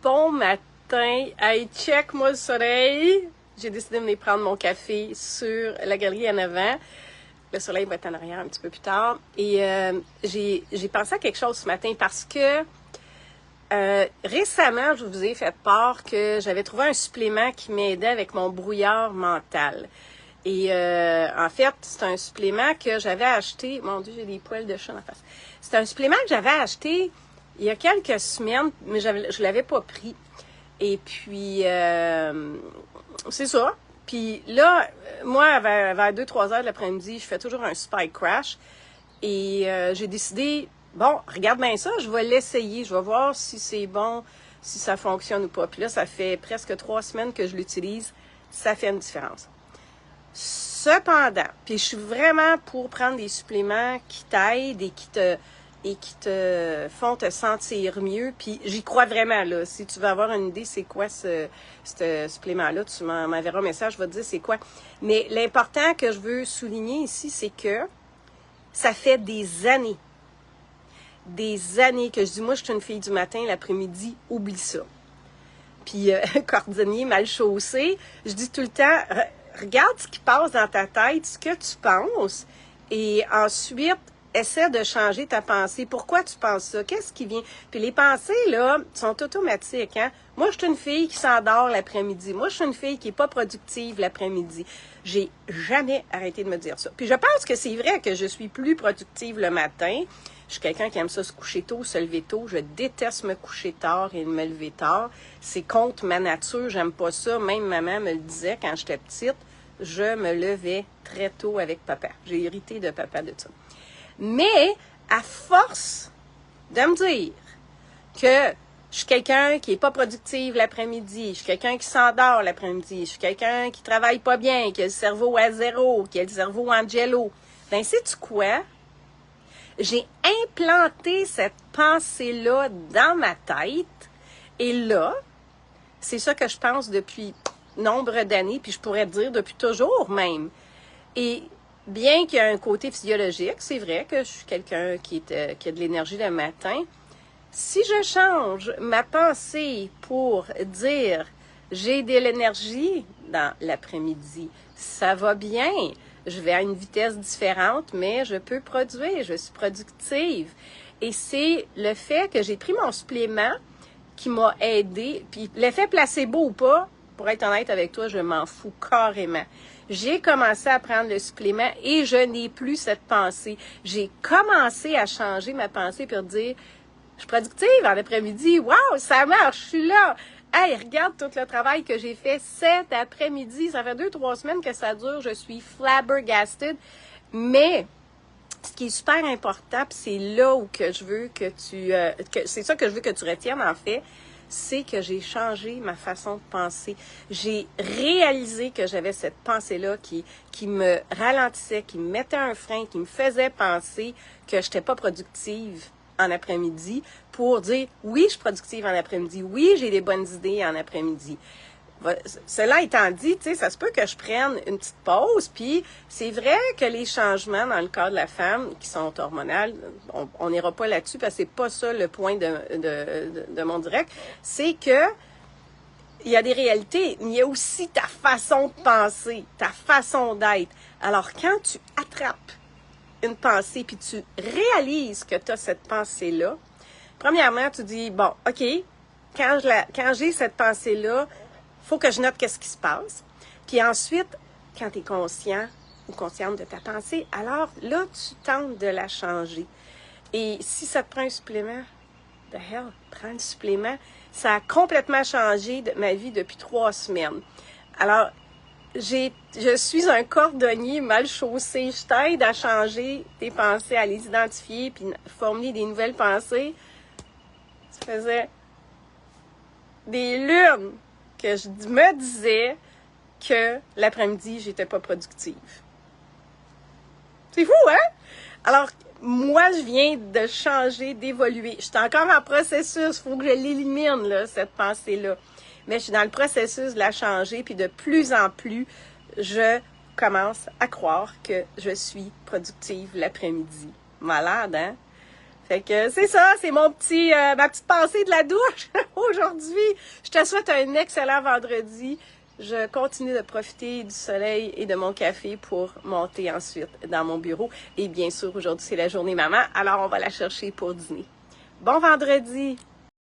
bon matin. Hey, check-moi le soleil. J'ai décidé de venir prendre mon café sur la galerie en avant. Le soleil va être en arrière un petit peu plus tard. Et j'ai pensé à quelque chose ce matin parce que récemment, je vous ai fait part que j'avais trouvé un supplément qui m'aidait avec mon brouillard mental. Et en fait, c'est un supplément que j'avais acheté. Mon Dieu, j'ai des poils de chat en face. C'est un supplément que j'avais acheté il y a quelques semaines, mais je l'avais pas pris. Et puis, c'est ça. Puis là, moi, vers 2-3 heures de l'après-midi, je fais toujours un spike crash. Et j'ai décidé, bon, regarde bien ça, je vais l'essayer. Je vais voir si c'est bon, si ça fonctionne ou pas. Puis là, ça fait presque 3 semaines que je l'utilise. Ça fait une différence. Cependant, puis je suis vraiment pour prendre des suppléments qui t'aident et qui te font te sentir mieux. Puis j'y crois vraiment, là. Si tu veux avoir une idée, c'est quoi ce supplément-là, tu m'enverras un message, je vais te dire c'est quoi. Mais l'important que je veux souligner ici, c'est que ça fait des années que je dis, moi, je suis une fille du matin, l'après-midi, oublie ça. Puis cordonnier mal chaussé, je dis tout le temps, regarde ce qui passe dans ta tête, ce que tu penses, et ensuite, essaie de changer ta pensée. Pourquoi tu penses ça? Qu'est-ce qui vient? Puis les pensées, là, sont automatiques, hein? Moi, je suis une fille qui s'endort l'après-midi. Moi, je suis une fille qui est pas productive l'après-midi. J'ai jamais arrêté de me dire ça. Puis je pense que c'est vrai que je suis plus productive le matin. Je suis quelqu'un qui aime ça se coucher tôt, se lever tôt. Je déteste me coucher tard et me lever tard. C'est contre ma nature. J'aime pas ça. Même maman me le disait quand j'étais petite. Je me levais très tôt avec papa. J'ai hérité de papa de ça. Mais, à force de me dire que je suis quelqu'un qui est pas productive l'après-midi, je suis quelqu'un qui s'endort l'après-midi, je suis quelqu'un qui travaille pas bien, qui a le cerveau à zéro, qui a le cerveau en jello, ben sais-tu quoi? J'ai implanté cette pensée-là dans ma tête et là, c'est ça que je pense depuis nombre d'années, puis je pourrais dire depuis toujours même. Et bien qu'il y ait un côté physiologique, c'est vrai que je suis quelqu'un qui a de l'énergie le matin. Si je change ma pensée pour dire j'ai de l'énergie dans l'après-midi, ça va bien, je vais à une vitesse différente, mais je peux produire, je suis productive. Et c'est le fait que j'ai pris mon supplément qui m'a aidé, puis l'effet placebo ou pas, pour être honnête avec toi, je m'en fous carrément. J'ai commencé à prendre le supplément et je n'ai plus cette pensée. J'ai commencé à changer ma pensée pour dire, je suis productive en après-midi. Wow, ça marche, je suis là. Hey, regarde tout le travail que j'ai fait cet après-midi. Ça fait 2-3 semaines que ça dure. Je suis flabbergasted. Mais ce qui est super important, puis c'est là où que je veux que c'est ça que je veux que tu retiennes en fait, c'est que j'ai changé ma façon de penser. J'ai réalisé que j'avais cette pensée-là qui me ralentissait, qui me mettait un frein, qui me faisait penser que je n'étais pas productive en après-midi pour dire oui, je suis productive en après-midi, oui, j'ai des bonnes idées en après-midi. Cela étant dit, tu sais, ça se peut que je prenne une petite pause, puis c'est vrai que les changements dans le corps de la femme qui sont hormonales, on n'ira pas là-dessus parce que c'est pas ça le point de mon direct, c'est que il y a des réalités, mais il y a aussi ta façon de penser, ta façon d'être. Alors, quand tu attrapes une pensée puis tu réalises que tu as cette pensée-là, premièrement, tu dis, bon, OK, quand j'ai cette pensée-là, faut que je note qu'est-ce qui se passe. Puis ensuite, quand tu es conscient ou consciente de ta pensée, alors là, tu tentes de la changer. Et si ça te prend un supplément, the hell, prends le supplément. Ça a complètement changé ma vie depuis 3 semaines. Alors, je suis un cordonnier mal chaussé. Je t'aide à changer tes pensées, à les identifier, puis formuler des nouvelles pensées. Ça faisait des lunes que je me disais que l'après-midi, j'étais pas productive. C'est fou, hein? Alors, moi, je viens de changer, d'évoluer. Je suis encore en processus. Il faut que je l'élimine, là, cette pensée-là. Mais je suis dans le processus de la changer. Puis de plus en plus, je commence à croire que je suis productive l'après-midi. Malade, hein? Fait que c'est ça, c'est ma petite pensée de la douche. aujourd'hui. Je te souhaite un excellent vendredi. Je continue de profiter du soleil et de mon café pour monter ensuite dans mon bureau. Et bien sûr, aujourd'hui, c'est la journée maman, alors on va la chercher pour dîner. Bon vendredi!